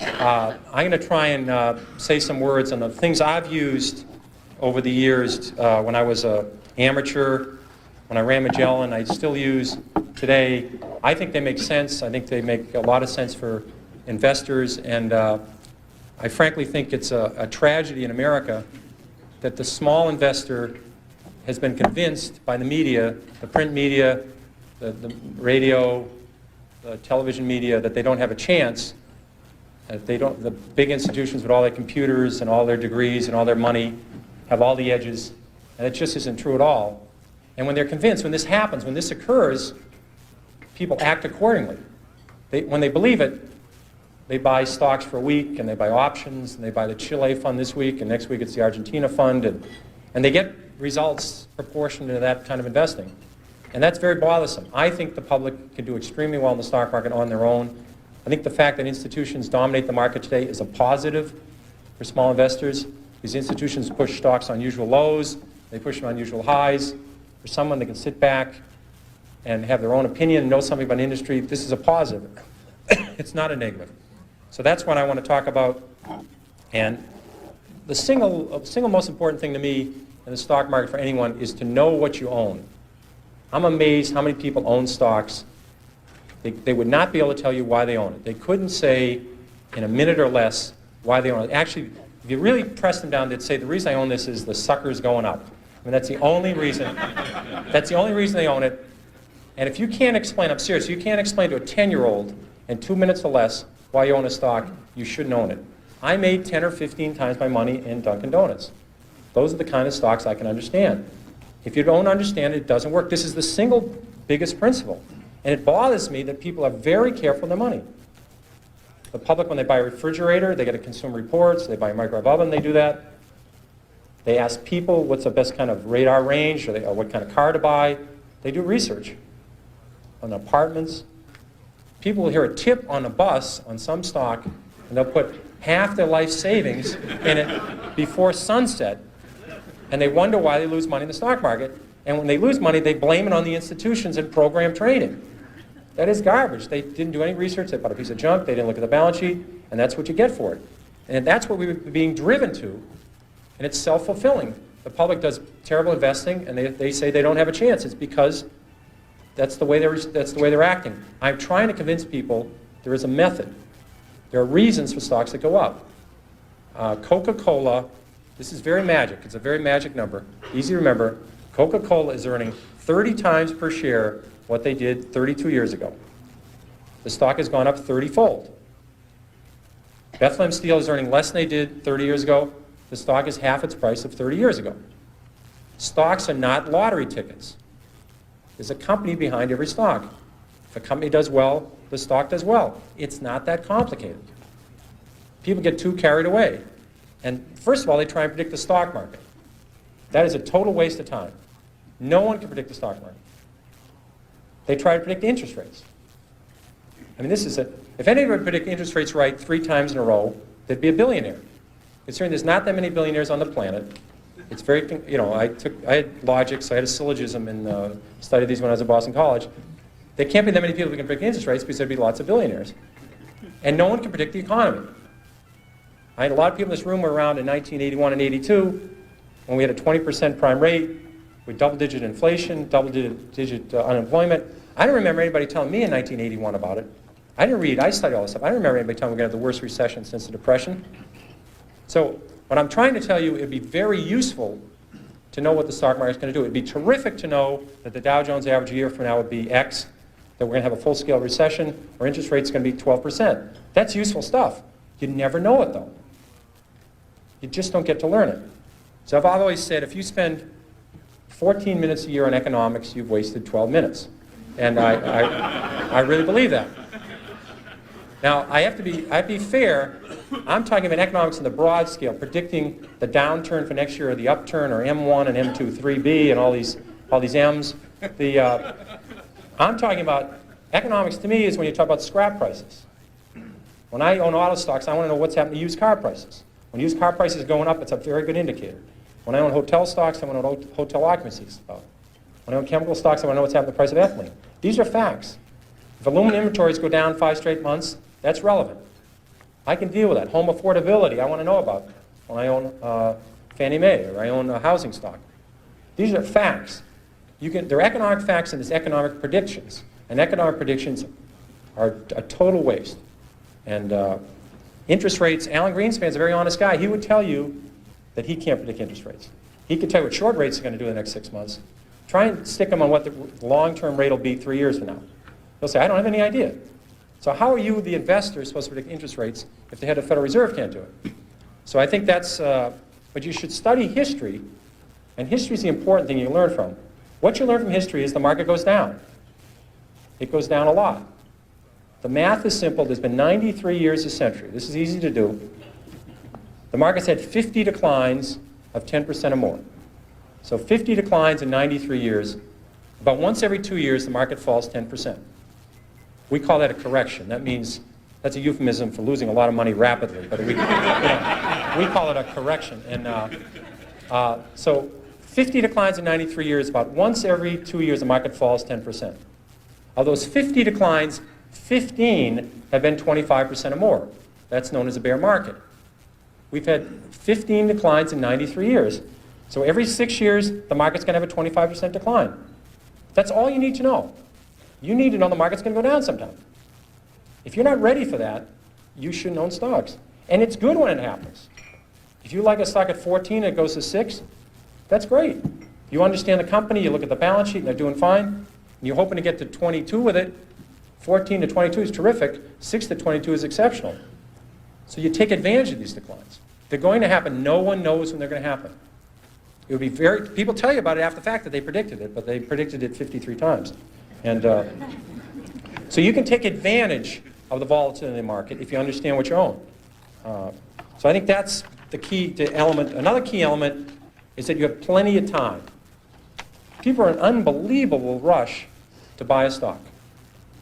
I'm going to try and say some words on the things I've used over the years when I was an amateur, when I ran Magellan, I still use today. I think they make sense. I think they make a lot of sense for investors, and I frankly think it's a tragedy in America that the small investor has been convinced by the media, the print media, the radio, the television media, that they don't have a chance. That they don't. The big institutions with all their computers and all their degrees and all their money have all the edges, and it just isn't true at all. And when they're convinced, when this happens, when this occurs, people act accordingly. When they believe it, they buy stocks for a week, and they buy options, and they buy the Chile fund this week, and next week it's the Argentina fund, and they get results proportionate to that kind of investing. And that's very bothersome. I think the public can do extremely well in the stock market on their own. I think the fact that institutions dominate the market today is a positive for small investors. These institutions push stocks on usual lows, they push them on usual highs. For someone that can sit back and have their own opinion, know something about an industry, this is a positive. It's not a negative. So that's what I want to talk about. And the single most important thing to me in the stock market for anyone is to know what you own. I'm amazed how many people own stocks. They would not be able to tell you why they own it. They couldn't say in a minute or less why they own it. Actually, if you really press them down, they'd say the reason I own this is the sucker's going up. I mean, that's the only reason. That's the only reason they own it. And if you can't explain, I'm serious, you can't explain to a 10-year-old in 2 minutes or less why you own a stock, you shouldn't own it. I made 10 or 15 times my money in Dunkin' Donuts. Those are the kind of stocks I can understand. If you don't understand it, it doesn't work. This is the single biggest principle. And it bothers me that people are very careful with their money. The public, when they buy a refrigerator, they get a Consumer Reports, they buy a microwave oven, they do that. They ask people what's the best kind of radar range or what kind of car to buy. They do research on apartments. People will hear a tip on a bus on some stock, and they'll put half their life savings in it before sunset, and they wonder why they lose money in the stock market. And when they lose money, they blame it on the institutions and program trading. That is garbage. They didn't do any research. They bought a piece of junk. They didn't look at the balance sheet, and that's what you get for it. And that's what we were being driven to. And it's self-fulfilling. The public does terrible investing, and they say they don't have a chance. It's because that's the way they're acting. I'm trying to convince people there is a method. There are reasons for stocks that go up. Coca-Cola, this is very magic. It's a very magic number. Easy to remember. Coca-Cola is earning 30 times per share what they did 32 years ago. The stock has gone up 30-fold. Bethlehem Steel is earning less than they did 30 years ago. The stock is half its price of 30 years ago. Stocks are not lottery tickets. There's a company behind every stock. If a company does well, the stock does well. It's not that complicated. People get too carried away. And first of all, they try and predict the stock market. That is a total waste of time. No one can predict the stock market. They try to predict interest rates. I mean, if anybody would predict interest rates right 3 times in a row, they'd be a billionaire. Considering there's not that many billionaires on the planet, it's very, I had logic, so I had a syllogism and studied these when I was at Boston College. There can't be that many people who can predict interest rates because there'd be lots of billionaires. And no one can predict the economy. I had a lot of people in this room were around in 1981 and 82 when we had a 20% prime rate with double-digit inflation, double-digit unemployment. I don't remember anybody telling me in 1981 about it. I didn't read, I studied all this stuff. I don't remember anybody telling me we're going to have the worst recession since the Depression. So what I'm trying to tell you, it'd be very useful to know what the stock market is going to do. It'd be terrific to know that the Dow Jones average a year from now would be X, that we're going to have a full-scale recession, or interest rate's going to be 12%. That's useful stuff. You never know it, though. You just don't get to learn it. So I've always said, if you spend 14 minutes a year on economics, you've wasted 12 minutes. And I really believe that. Now, I have to be fair. I'm talking about economics in the broad scale, predicting the downturn for next year, or the upturn, or M1 and M2, 3B, and all these M's. I'm talking about economics. To me, is when you talk about scrap prices. When I own auto stocks, I want to know what's happening to used car prices. When used car prices are going up, it's a very good indicator. When I own hotel stocks, I want to know what hotel occupancies. When I own chemical stocks, I want to know what's happening to the price of ethylene. These are facts. If aluminum inventories go down 5 straight months, that's relevant. I can deal with that. Home affordability, I want to know about when I own Fannie Mae or I own a housing stock. These are facts. They're economic facts and there's economic predictions. And economic predictions are a total waste. And interest rates, Alan Greenspan's a very honest guy. He would tell you that he can't predict interest rates. He could tell you what short rates are going to do in the next 6 months. Try and stick them on what the long-term rate will be 3 years from now. He'll say, I don't have any idea. So how are you, the investor, supposed to predict interest rates if the head of the Federal Reserve can't do it? So I think that's, but you should study history, and history is the important thing you learn from. What you learn from history is the market goes down. It goes down a lot. The math is simple. There's been 93 years a century. This is easy to do. The market's had 50 declines of 10% or more. So 50 declines in 93 years. About once every 2 years, the market falls 10%. We call that a correction. That means, that's a euphemism for losing a lot of money rapidly. But we call it a correction. And so 50 declines in 93 years, about once every 2 years, the market falls 10%. Of those 50 declines, 15 have been 25% or more. That's known as a bear market. We've had 15 declines in 93 years. So every 6 years, the market's going to have a 25% decline. That's all you need to know. You need to know the market's going to go down sometime. If you're not ready for that, you shouldn't own stocks. And it's good when it happens. If you like a stock at 14 and it goes to 6, that's great. You understand the company, you look at the balance sheet and they're doing fine, and you're hoping to get to 22 with it. 14 to 22 is terrific. 6 to 22 is exceptional. So you take advantage of these declines. They're going to happen. No one knows when they're going to happen. It would be very, people tell you about it after the fact that they predicted it, but they predicted it 53 times. And so you can take advantage of the volatility in the market if you understand what you own. So I think that's the key to element. Another key element is that you have plenty of time. People are in an unbelievable rush to buy a stock.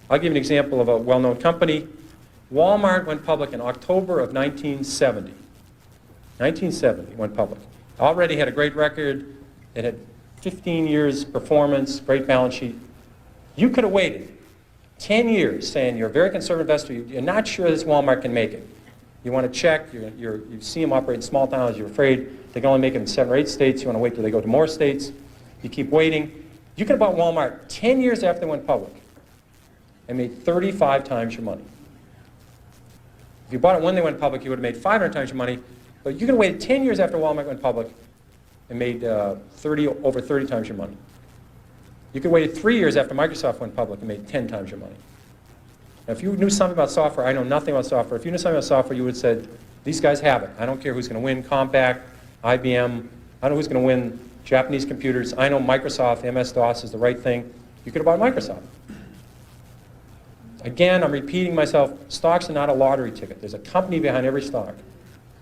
I'll give you an example of a well-known company. Walmart went public in October of 1970. 1970 went public. Already had a great record. It had 15 years performance, great balance sheet. You could have waited 10 years saying you're a very conservative investor, you're not sure this Walmart can make it. You want to check, you see them operate in small towns, you're afraid they can only make it in 7 or 8 states, you want to wait till they go to more states. You keep waiting. You could have bought Walmart 10 years after they went public and made 35 times your money. If you bought it when they went public, you would have made 500 times your money, but you could have waited 10 years after Walmart went public and made over 30 times your money. You could wait 3 years after Microsoft went public and made 10 times your money. Now, if you knew something about software, I know nothing about software. If you knew something about software, you would have said, these guys have it. I don't care who's going to win, Compaq, IBM. I don't know who's going to win Japanese computers. I know Microsoft, MS-DOS is the right thing. You could have bought Microsoft. Again, I'm repeating myself, stocks are not a lottery ticket. There's a company behind every stock.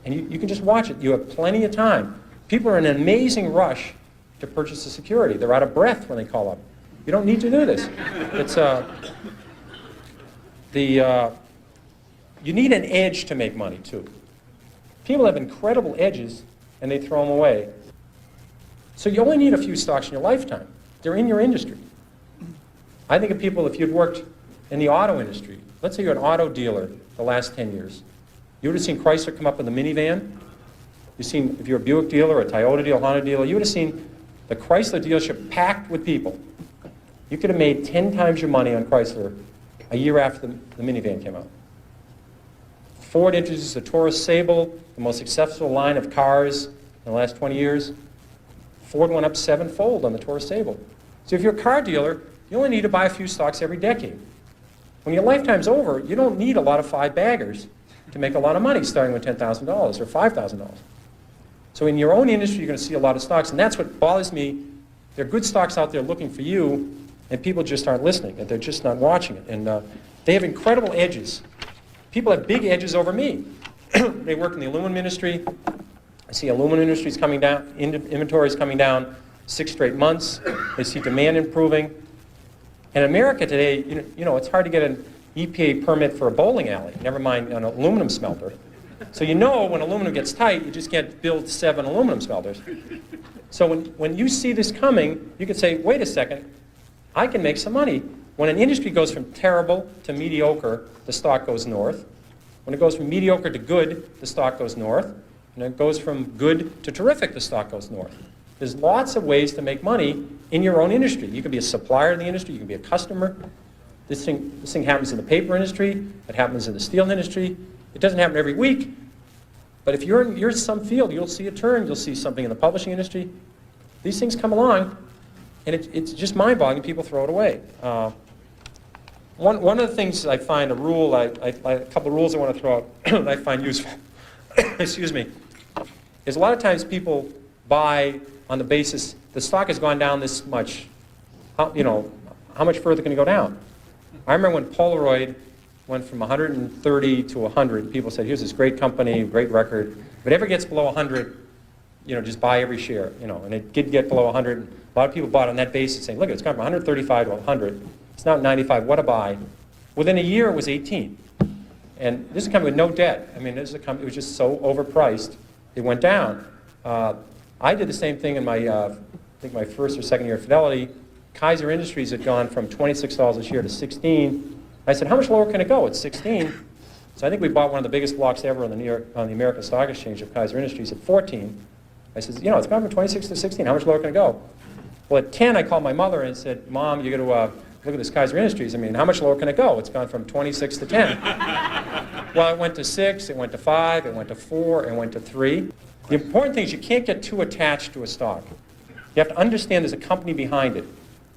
And you can just watch it. You have plenty of time. People are in an amazing rush to purchase a security. They're out of breath when they call up. You don't need to do this. It's you need an edge to make money too. People have incredible edges and they throw them away. So you only need a few stocks in your lifetime. They're in your industry. I think of people, if you'd worked in the auto industry, let's say you're an auto dealer the last 10 years, you would have seen Chrysler come up in the minivan. You've seen, if you're a Buick dealer, a Toyota dealer, Honda dealer, you would have seen the Chrysler dealership packed with people. You could have made 10 times your money on Chrysler a year after the minivan came out. Ford introduced the Taurus Sable, the most successful line of cars in the last 20 years. Ford went up 7-fold on the Taurus Sable. So if you're a car dealer, you only need to buy a few stocks every decade. When your lifetime's over, you don't need a lot of 5-baggers to make a lot of money starting with $10,000 or $5,000. So in your own industry, you're going to see a lot of stocks, and that's what bothers me. There are good stocks out there looking for you, and people just aren't listening, and they're just not watching it. And they have incredible edges. People have big edges over me. They work in the aluminum industry. I see aluminum industries coming down, inventories coming down 6 straight months. They see demand improving. In America today, you know, it's hard to get an EPA permit for a bowling alley, never mind an aluminum smelter. So you know when aluminum gets tight, you just can't build 7 aluminum smelters. So when you see this coming, you can say, wait a second, I can make some money. When an industry goes from terrible to mediocre, the stock goes north. When it goes from mediocre to good, the stock goes north. And it goes from good to terrific, the stock goes north. There's lots of ways to make money in your own industry. You can be a supplier in the industry. You can be a customer. This thing happens in the paper industry. It happens in the steel industry. It doesn't happen every week. But if you're in some field, you'll see a turn. You'll see something in the publishing industry. These things come along, and it's just mind-boggling. People throw it away. One of the things I find, a couple of rules I want to throw out that I find useful, excuse me, is a lot of times people buy on the basis the stock has gone down this much. How much further can it go down? I remember when Polaroid went from 130 to 100. People said, "Here's this great company, great record. If it ever gets below 100, just buy every share." And it did get below 100. A lot of people bought on that basis, saying, "Look, it's gone from 135 to 100. It's now 95. What a buy!" Within a year, it was 18. And this is a company with no debt. I mean, this is a company. It was just so overpriced. It went down. I did the same thing in my, I think my first or second year at Fidelity. Kaiser Industries had gone from $26 a share to 16. I said, "How much lower can it go?" It's 16. So I think we bought one of the biggest blocks ever on the American Stock Exchange of Kaiser Industries at 14. I said, "It's gone from 26 to 16. How much lower can it go?" Well, at 10, I called my mother and said, "Mom, you got to look at this Kaiser Industries. I mean, how much lower can it go? It's gone from 26 to 10. Well, it went to 6, it went to 5, it went to 4, it went to 3. The important thing is you can't get too attached to a stock. You have to understand there's a company behind it.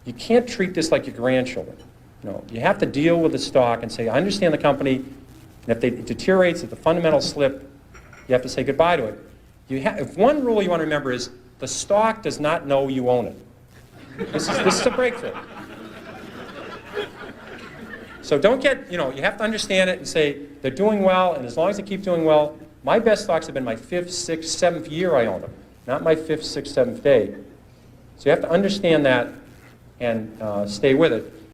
You can't treat this like your grandchildren. You have to deal with the stock and say, "I understand the company, and if it deteriorates, if the fundamentals slip, you have to say goodbye to it." If one rule you want to remember is the stock does not know you own it. This is a breakthrough. So don't get, you have to understand it and say they're doing well, and as long as they keep doing well, my best stocks have been my 5th, 6th, 7th year I own them, not my 5th, 6th, 7th day. So you have to understand that and stay with it.